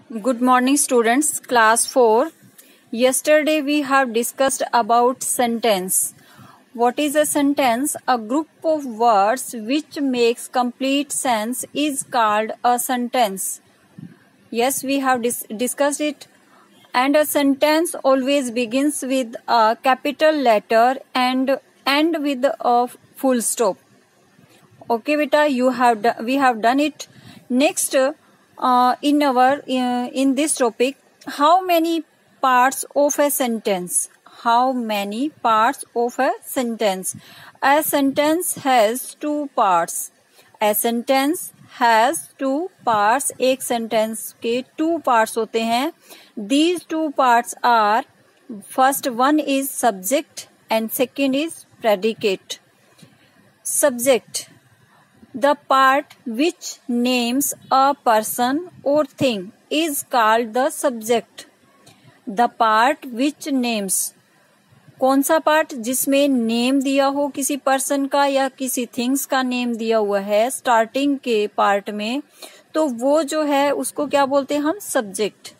Good morning, students. Class 4. Yesterday we have discussed about sentence. What is a sentence? A group of words which makes complete sense is called a sentence. Yes, we have discussed it. And a sentence always begins with a capital letter and end with a full stop. Okay, beta, we have done it. Next, in this topic, how many parts of a sentence? How many parts of a sentence? A sentence has two parts. A sentence has two parts. एक sentence के two parts होते हैं. These two parts are, first one is subject and second is predicate. Subject, the part which names a person or thing is called the subject. The part which names, कौन सा part? जिसमें name दिया हो किसी person का या किसी things का नेम दिया हुआ है स्टार्टिंग के पार्ट में, तो वो जो है उसको क्या बोलते हैं हम? Subject.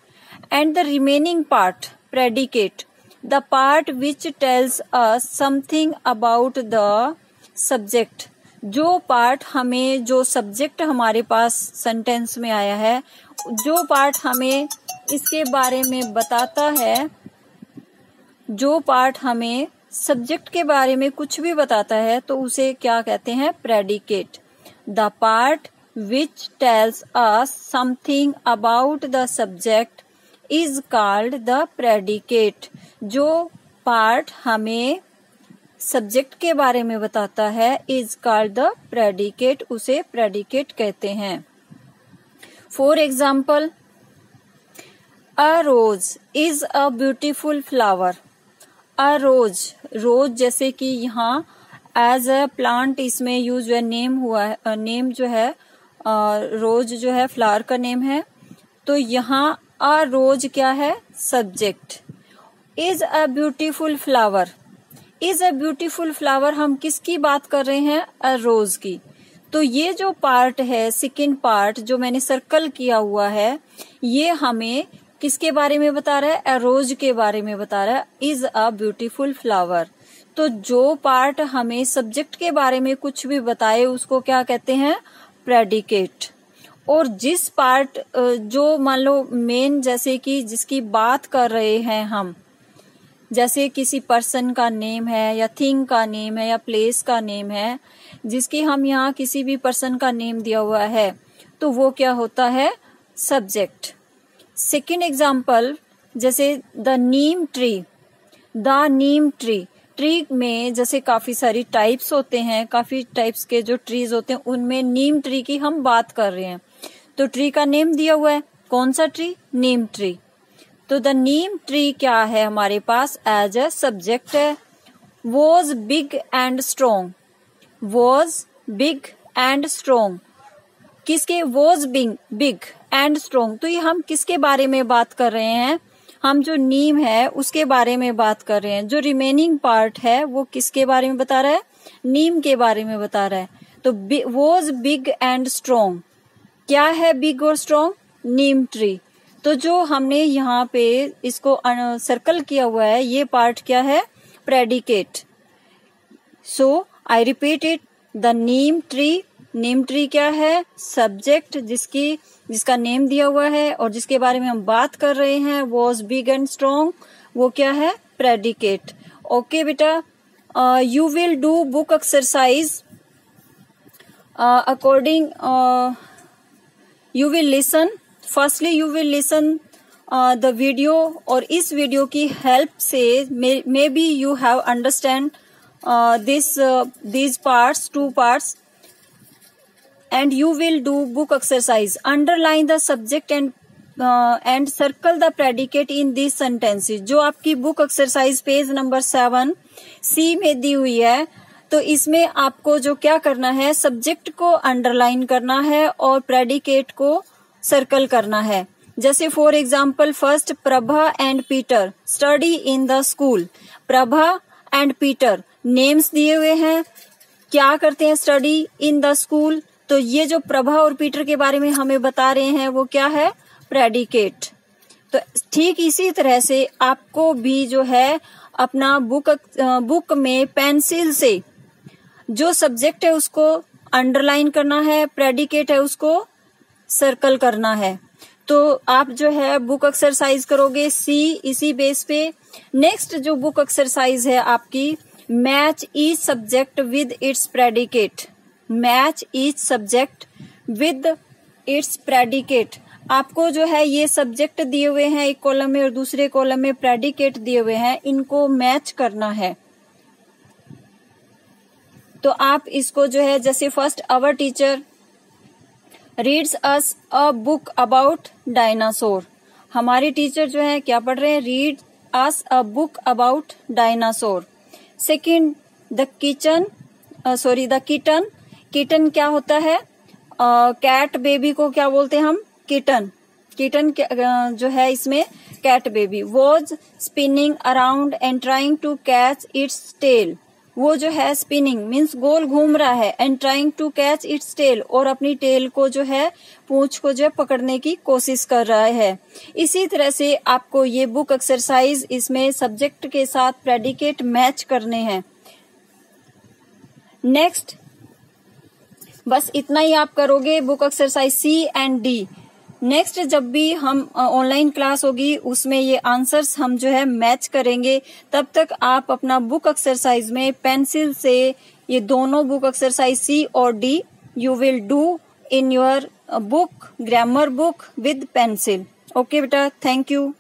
And the remaining part, predicate, the part which tells us something about the subject. जो पार्ट हमें, जो सब्जेक्ट हमारे पास सेंटेंस में आया है, जो पार्ट हमें इसके बारे में बताता है, जो पार्ट हमें सब्जेक्ट के बारे में कुछ भी बताता है, तो उसे क्या कहते हैं? Predicate. The part which tells us something about the subject is called the predicate. जो पार्ट हमें सब्जेक्ट के बारे में बताता है इज कॉल्ड द प्रेडिकेट, उसे प्रेडिकेट कहते हैं. For example, a rose is a beautiful flower. A rose, rose जैसे कि यहाँ एज अ प्लांट इसमें यूज हुआ, नेम हुआ है, नेम जो है रोज जो है फ्लावर का नेम है, तो यहाँ अ रोज क्या है? Subject. Is a beautiful flower, is a beautiful flower, हम किसकी बात कर रहे हैं? अ रोज की. तो ये जो पार्ट है, सेकंड पार्ट जो मैंने सर्कल किया हुआ है, ये हमें किसके बारे में बता रहा है? अ रोज के बारे में बता रहा है. Is a beautiful flower. तो जो पार्ट हमें सब्जेक्ट के बारे में कुछ भी बताए उसको क्या कहते हैं? प्रेडिकेट. और जिस पार्ट जो मान लो मेन, जैसे कि जिसकी बात कर रहे हैं हम, जैसे किसी पर्सन का नेम है या थिंग का नेम है या प्लेस का नेम है, जिसकी हम यहाँ किसी भी पर्सन का नेम दिया हुआ है, तो वो क्या होता है? सब्जेक्ट. सेकेंड एग्जाम्पल, जैसे the neem tree. The neem tree, tree में जैसे काफी सारी टाइप्स होते हैं, काफी टाइप्स के जो ट्रीज होते हैं उनमें नीम ट्री की हम बात कर रहे हैं, तो ट्री का नेम दिया हुआ है. कौन सा ट्री? नीम ट्री. तो द नीम ट्री क्या है हमारे पास? एज अ सब्जेक्ट है. Was big and strong. Was big and strong, किसके? Was big and strong. तो ये हम किसके बारे में बात कर रहे हैं? हम जो नीम है उसके बारे में बात कर रहे हैं. जो रिमेनिंग पार्ट है वो किसके बारे में बता रहा है? नीम के बारे में बता रहा है. तो वॉज बिग एंड स्ट्रोंग, क्या है बिग और स्ट्रोंग? नीम ट्री. तो जो हमने यहाँ पे इसको सर्कल किया हुआ है, ये पार्ट क्या है? Predicate. So I repeat it, the neem tree. Name tree क्या है? सब्जेक्ट, जिसका नेम दिया हुआ है और जिसके बारे में हम बात कर रहे हैं, वॉज बिग एंड स्ट्रोंग, वो क्या है? प्रेडिकेट. ओके बेटा, you will do book exercise according, you will listen. Firstly you will listen the video, और इस वीडियो की हेल्प से may be you have understand these parts, two parts, and you will do book exercise. Underline the subject and circle the predicate in these sentences. जो आपकी book exercise page number 7 सी में दी हुई है, तो इसमें आपको जो क्या करना है? सब्जेक्ट को अंडरलाइन करना है और प्रेडिकेट को सर्कल करना है. जैसे for example, first, Prabha and Peter study in the school. Prabha and Peter names दिए हुए हैं, क्या करते हैं? Study in the school. तो ये जो प्रभा और पीटर के बारे में हमें बता रहे हैं वो क्या है? प्रेडिकेट। तो ठीक इसी तरह से आपको भी जो है अपना बुक में पेंसिल से जो सब्जेक्ट है उसको अंडरलाइन करना है, प्रेडिकेट है उसको सर्कल करना है। तो आप जो है बुक एक्सरसाइज करोगे सी इसी बेस पे। नेक्स्ट जो बुक एक्सरसाइज है आपकी, match each subject with its predicate. Match each subject with its predicate. आपको जो है ये सब्जेक्ट दिए हुए हैं एक कॉलम में और दूसरे कॉलम में प्रेडिकेट दिए हुए हैं, इनको मैच करना है। तो आप इसको जो है जैसे first, our teacher reads us a book about dinosaur. हमारी टीचर जो है क्या पढ़ रहे हैं, read us a book about dinosaur. Second, the kitten. Kitten क्या होता है, कैट बेबी को क्या बोलते हैं हम, किटन। किटन जो है इसमें cat baby. Was spinning around and trying to catch its tail. वो जो है स्पिनिंग मीन्स गोल घूम रहा है, and trying to catch its tail, और अपनी टेल को जो है पूंछ को जो है पकड़ने की कोशिश कर रहा है। इसी तरह से आपको ये बुक एक्सरसाइज, इसमें सब्जेक्ट के साथ प्रेडिकेट मैच करने हैं। नेक्स्ट, बस इतना ही आप करोगे book exercise C and D. Next जब भी हम ऑनलाइन क्लास होगी उसमें ये आंसर्स हम जो है मैच करेंगे। तब तक आप अपना बुक एक्सरसाइज में पेंसिल से ये दोनों बुक एक्सरसाइज सी और D you will do in your book, grammar book with pencil. Okay बेटा, थैंक यू।